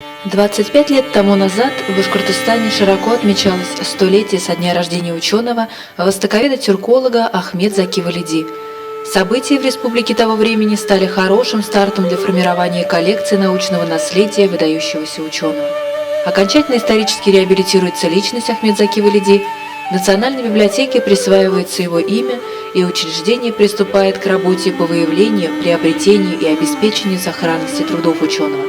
25 лет тому назад в Башкортостане широко отмечалось столетие со дня рождения ученого, востоковеда-тюрколога Ахмед Заки Валиди. События в республике того времени стали хорошим стартом для формирования коллекции научного наследия выдающегося ученого. Окончательно исторически реабилитируется личность Ахмед Заки Валиди, в Национальной библиотеке присваивается его имя, и учреждение приступает к работе по выявлению, приобретению и обеспечению сохранности трудов ученого.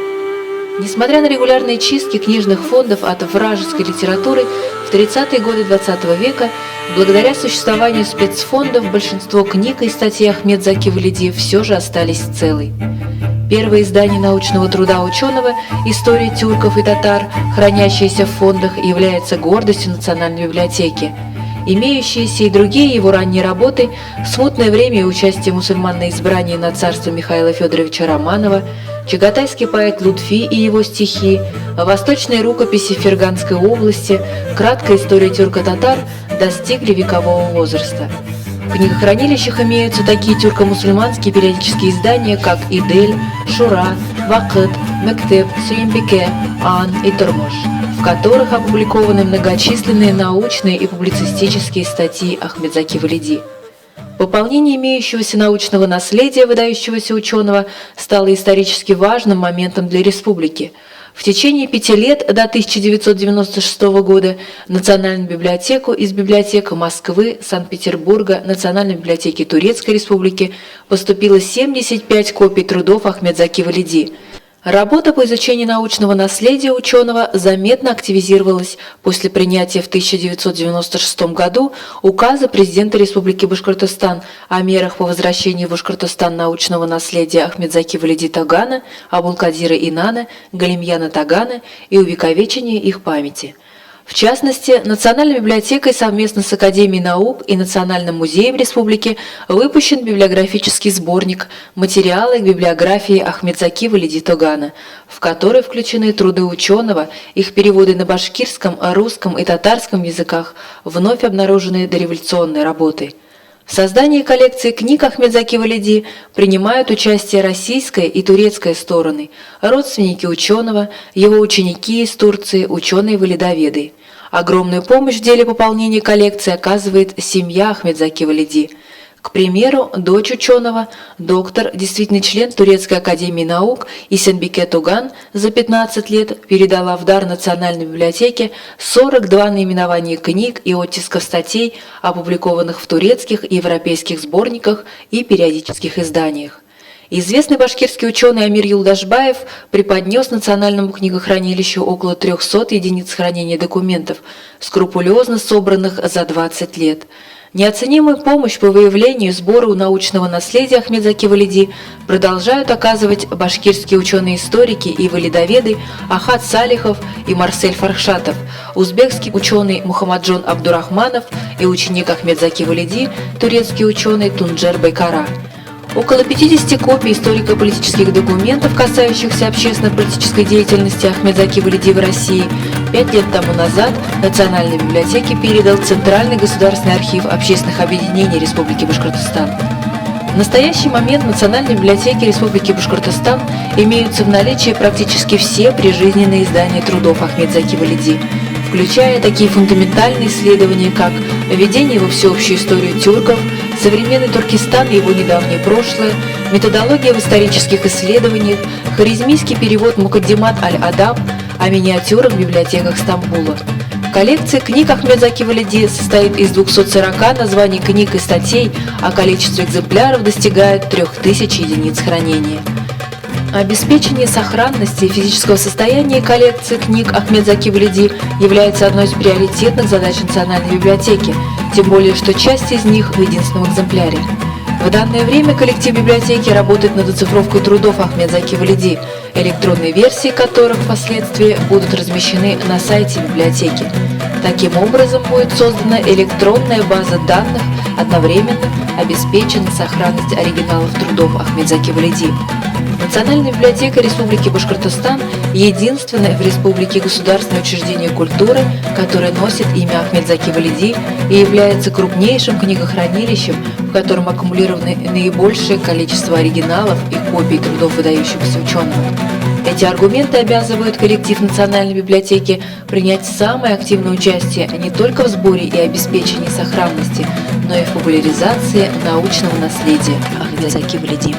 Несмотря на регулярные чистки книжных фондов от вражеской литературы, в 30-е годы XX века, благодаря существованию спецфондов, большинство книг и статей Ахмед Заки Валиди все же остались целы. Первое издание научного труда ученого «История тюрков и татар», хранящееся в фондах, является гордостью Национальной библиотеки. Имеющиеся и другие его ранние работы «Смутное время» и участие мусульман на избрании на царство Михаила Федоровича Романова, чагатайский поэт Лутфи и его стихи, восточные рукописи Ферганской области, краткая история тюрко-татар достигли векового возраста. В книгохранилищах имеются такие тюрко-мусульманские периодические издания, как «Идель», «Шура», «Вакыт», «Мектеп», «Сюембике», «Ан» и «Тормош», в которых опубликованы многочисленные научные и публицистические статьи Ахмед Заки Валиди. Пополнение имеющегося научного наследия выдающегося ученого стало исторически важным моментом для республики. В течение 5 лет до 1996 года в Национальную библиотеку из библиотек Москвы, Санкт-Петербурга, Национальной библиотеки Турецкой Республики поступило 75 копий трудов Ахмед Заки Валиди. Работа по изучению научного наследия ученого заметно активизировалась после принятия в 1996 году указа президента Республики Башкортостан о мерах по возвращению в Башкортостан научного наследия Ахмед Заки Валиди Тагана, Абулкадира Инана, Галимьяна Тагана и увековечения их памяти. В частности, Национальной библиотекой совместно с Академией наук и Национальным музеем республики выпущен библиографический сборник «Материалы к библиографии Ахмед Заки Валиди Тагана», в который включены труды ученого, их переводы на башкирском, русском и татарском языках, вновь обнаруженные дореволюционной работой. В создании коллекции книг Ахмед Заки Валиди принимают участие российская и турецкая стороны, родственники ученого, его ученики из Турции, ученые-валидоведы. Огромную помощь в деле пополнения коллекции оказывает семья Ахмед Заки Валиди. К примеру, дочь ученого, доктор, действительный член Турецкой академии наук Исенбике Туган за 15 лет передала в дар Национальной библиотеке 42 наименования книг и оттисков статей, опубликованных в турецких и европейских сборниках и периодических изданиях. Известный башкирский ученый Амир Юлдашбаев преподнес Национальному книгохранилищу около 300 единиц хранения документов, скрупулезно собранных за 20 лет. Неоценимую помощь по выявлению и сбору научного наследия Ахмед Заки Валиди продолжают оказывать башкирские ученые-историки и валидоведы Ахат Салихов и Марсель Фархшатов, узбекский ученый Мухаммаджон Абдурахманов и ученик Ахмед Заки Валиди, турецкий ученый Тунджер Байкара. Около 50 копий историко-политических документов, касающихся общественно-политической деятельности Ахмед Заки Валиди в России, 5 лет тому назад Национальной библиотеке передал Центральный государственный архив общественных объединений Республики Башкортостан. В настоящий момент в Национальной библиотеке Республики Башкортостан имеются в наличии практически все прижизненные издания трудов Ахмед Заки Валиди, включая такие фундаментальные исследования, как «Введение во всеобщую историю тюрков», «Современный Туркестан и его недавнее прошлое», «Методология в исторических исследованиях», «Хорезмийский перевод Мукаддимат аль-Адаб», о миниатюрах в библиотеках Стамбула. Коллекция книг Ахмед Заки Валиди состоит из 240 названий книг и статей, а количество экземпляров достигает 3000 единиц хранения. Обеспечение сохранности и физического состояния коллекции книг Ахмед Заки Валиди является одной из приоритетных задач Национальной библиотеки, тем более что часть из них в единственном экземпляре. В данное время коллектив библиотеки работает над оцифровкой трудов Ахмед Заки Валиди, электронные версии которых впоследствии будут размещены на сайте библиотеки. Таким образом будет создана электронная база данных, одновременно обеспечена сохранность оригиналов трудов Ахмед Заки Валиди. Национальная библиотека Республики Башкортостан – единственное в республике государственное учреждение культуры, которое носит имя Ахмед Заки Валиди и является крупнейшим книгохранилищем, в котором аккумулированы наибольшее количество оригиналов и копий трудов выдающегося ученого. Эти аргументы обязывают коллектив Национальной библиотеки принять самое активное участие не только в сборе и обеспечении сохранности, но и в популяризации научного наследия Ахмед Заки Валиди.